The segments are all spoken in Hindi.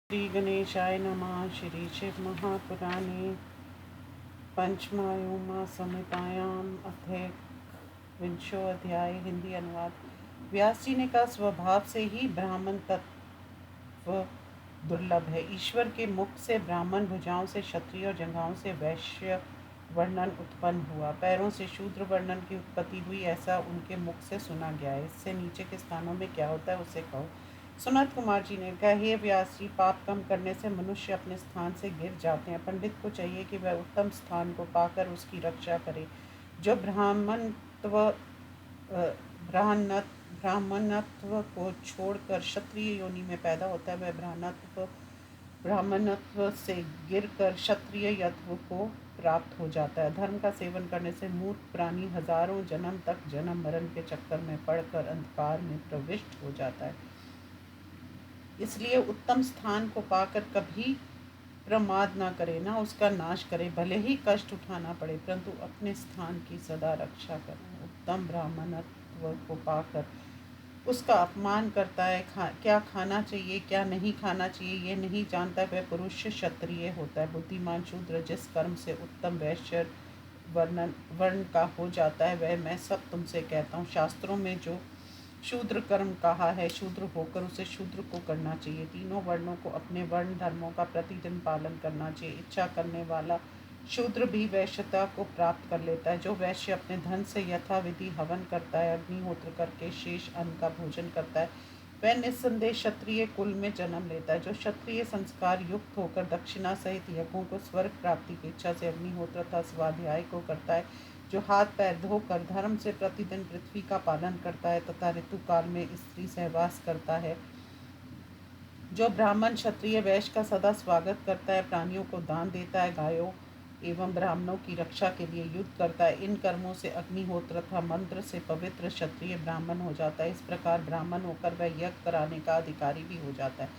श्री गणेशाय नमः। श्री शिव महापुराणे पंचमायुमा संहितायाम अध्याय विंशो अध्याय। हिंदी अनुवाद। व्यास जी ने कहा, स्वभाव से ही ब्राह्मण तत्व दुर्लभ है। ईश्वर के मुख से ब्राह्मण, भुजाओं से क्षत्रिय और जंघाओं से वैश्य वर्णन उत्पन्न हुआ। पैरों से शूद्र वर्णन की उत्पत्ति हुई, ऐसा उनके मुख से सुना गया है। इससे नीचे के स्थानों में क्या होता है उसे कहो। सुनत कुमार जी ने कहा, हे व्यास जी, पाप कम करने से मनुष्य अपने स्थान से गिर जाते हैं। पंडित को चाहिए कि वह उत्तम स्थान को पाकर उसकी रक्षा करे। जो ब्राह्मणत्व को छोड़कर क्षत्रिय योनि में पैदा होता है, वह ब्राह्मणत्व से गिरकर क्षत्रियत्व को प्राप्त हो जाता है। धर्म का सेवन करने से मूर्ख प्राणी हजारों जन्म तक जन्म मरण के चक्कर में पड़कर अंधकार में प्रविष्ट हो जाता है। इसलिए उत्तम स्थान को पाकर कभी प्रमाद न करे, न उसका नाश करे। भले ही कष्ट उठाना पड़े, परंतु अपने स्थान की सदा रक्षा करे। उत्तम ब्राह्मणत्व को पाकर उसका अपमान करता है, क्या खाना चाहिए क्या नहीं खाना चाहिए ये नहीं जानता, वह पुरुष क्षत्रिय होता है। बुद्धिमान शूद्र जिस कर्म से उत्तम वैश्य वर्ण का हो जाता है, वह मैं सब तुमसे कहता हूँ। शास्त्रों में जो शूद्र कर्म कहा है, शूद्र होकर उसे शूद्र को करना चाहिए। तीनों वर्णों को अपने वर्ण धर्मों का प्रतिदिन पालन करना चाहिए। इच्छा करने वाला शूद्र भी वैश्यता को प्राप्त कर लेता है। जो वैश्य अपने धन से यथाविधि हवन करता है, अग्निहोत्र करके शेष अन्न का भोजन करता है, वह निस्संदेह क्षत्रिय कुल में जन्म लेता है। जो क्षत्रिय संस्कार युक्त होकर दक्षिणा सहित यज्ञों को स्वर्ग प्राप्ति की इच्छा से अग्निहोत्र तथा स्वाध्याय को करता है, जो हाथ पैर धोकर धर्म से प्रतिदिन पृथ्वी का पालन करता है तथा ऋतुकाल में स्त्री सहवास करता है, जो ब्राह्मण क्षत्रिय वैश्य का सदा स्वागत करता है, प्राणियों को दान देता है, गायों एवं ब्राह्मणों की रक्षा के लिए युद्ध करता है, इन कर्मों से अग्निहोत्र तथा मंत्र से पवित्र क्षत्रिय ब्राह्मण हो जाता है। इस प्रकार ब्राह्मण होकर वह यज्ञ कराने का अधिकारी भी हो जाता है।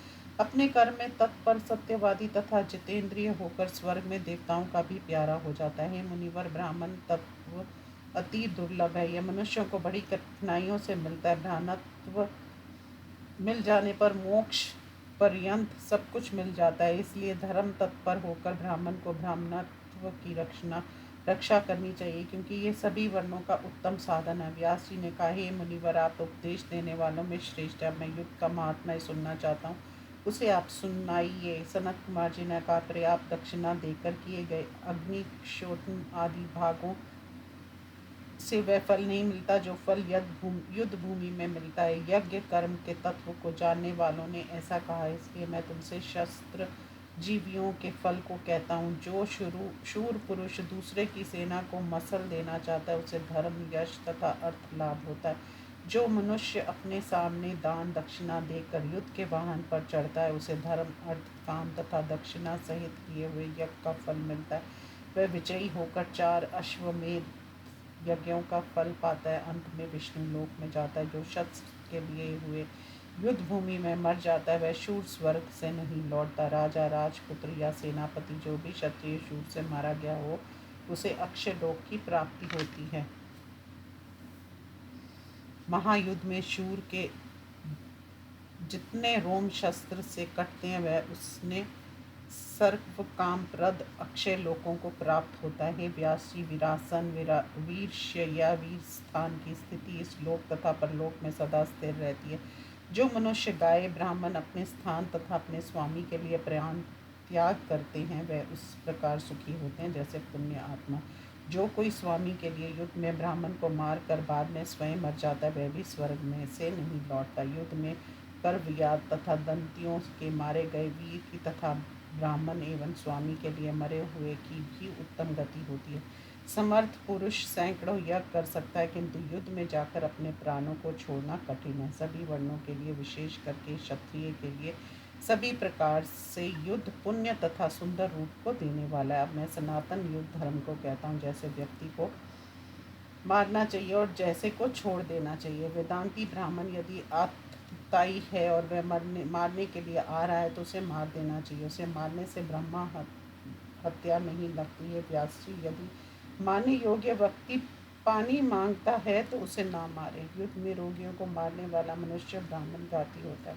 अपने कर्म में तत्पर, सत्यवादी तथा जितेंद्रिय होकर स्वर्ग में देवताओं का भी प्यारा हो जाता है। मुनिवर, ब्राह्मण तत्व अति दुर्लभ है। यह मनुष्यों को बड़ी कठिनाइयों से मिलता है। ब्राह्मणत्व मिल जाने पर मोक्ष पर्यंत सब कुछ मिल जाता है। इसलिए धर्म तत्पर होकर ब्राह्मण को ब्राह्मणत्व की रक्षा करनी चाहिए, क्योंकि ये सभी वर्णों का उत्तम साधन है। व्यास जी ने कहा, हे मुनिवर, आप तो उपदेश देने वालों में श्रेष्ठ है। मैं युद्ध का महात्म्य सुनना चाहता हूँ, उसे आप सुनाइए। सनत कुमार जी ने कहा, पर्याप्त दक्षिणा देकर किए गए अग्नि, क्षोत्र आदि भागों से वह फल नहीं मिलता जो फल युद्ध भूमि में मिलता है। यज्ञ कर्म के तत्व को जानने वालों ने ऐसा कहा है, इसलिए मैं तुमसे शस्त्र जीवियों के फल को कहता हूँ। जो शूर पुरुष दूसरे की सेना को मसल देना चाहता है, उसे धर्म, यश तथा अर्थ लाभ होता है। जो मनुष्य अपने सामने दान दक्षिणा देकर युद्ध के वाहन पर चढ़ता है, उसे धर्म, अर्थ, काम तथा दक्षिणा सहित किए हुए यज्ञ का फल मिलता है। वह विजयी होकर 4 अश्वमेध यज्ञों का फल पाता है, अंत में विष्णु लोक में जाता है। जो शस्त्र के लिए हुए युद्ध भूमि में मर जाता है, वह शूर स्वर्ग से नहीं लौटता। राजा, राजपुत्र या सेनापति जो भी क्षत्रिय शूर से मारा गया हो, उसे अक्षय लोक की प्राप्ति होती है। महायुद्ध में शूर के जितने रोम शस्त्र से कटते हैं, वह उसने सर्व कामप्रद अक्षय लोकों को प्राप्त होता है। व्यास जी, वीरासन, वीरश्य या वीर स्थान की स्थिति इस लोक तथा परलोक में सदा स्थिर रहती है। जो मनुष्य गाय ब्राह्मण अपने स्थान तथा अपने स्वामी के लिए प्राण त्याग करते हैं, वह उस प्रकार सुखी होते हैं जैसे पुण्य आत्मा। जो कोई स्वामी के लिए युद्ध में ब्राह्मण को मार कर बाद में स्वयं मर जाता है, वह भी स्वर्ग में से नहीं लौटता। युद्ध में कर्वयाद तथा दंतियों के मारे गए वीर की तथा ब्राह्मण एवं स्वामी के लिए मरे हुए की भी उत्तम गति होती है। समर्थ पुरुष सैकड़ों यज्ञ कर सकता है, किंतु युद्ध में जाकर अपने प्राणों को छोड़ना कठिन है। सभी वर्णों के लिए, विशेष करके क्षत्रिय के लिए, सभी प्रकार से युद्ध पुण्य तथा सुंदर रूप को देने वाला है। अब मैं सनातन युद्ध धर्म को कहता हूँ, जैसे व्यक्ति को मारना चाहिए और जैसे को छोड़ देना चाहिए। वेदांती ब्राह्मण यदि आतताई है और वह मारने के लिए आ रहा है, तो उसे मार देना चाहिए। उसे मारने से ब्रह्मा हत्या नहीं लगती है। व्यास जी, यदि मारने योग्य व्यक्ति पानी मांगता है तो उसे ना मारे। युद्ध में रोगियों को मारने वाला मनुष्य ब्राह्मण घाती होता है।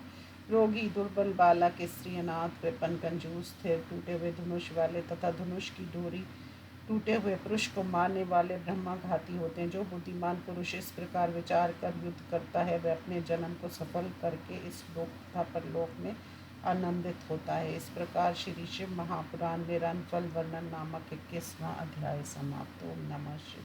रोगी, दुर्बल बालक, स्त्री, अनाथ, कृपण, कंजूस, स्थिर, टूटे हुए धनुष वाले तथा धनुष की डोरी टूटे हुए पुरुष को मारने वाले ब्रह्माघाती होते हैं। जो बुद्धिमान पुरुष इस प्रकार विचार कर युद्ध करता है वह अपने जन्म को सफल करके इस लोक तथा परलोक में आनंदित होता है। इस प्रकार श्री शिव महापुराण में रनफल वर्णन नामक 21वां अध्याय समाप्त। ओम नमः शिवाय।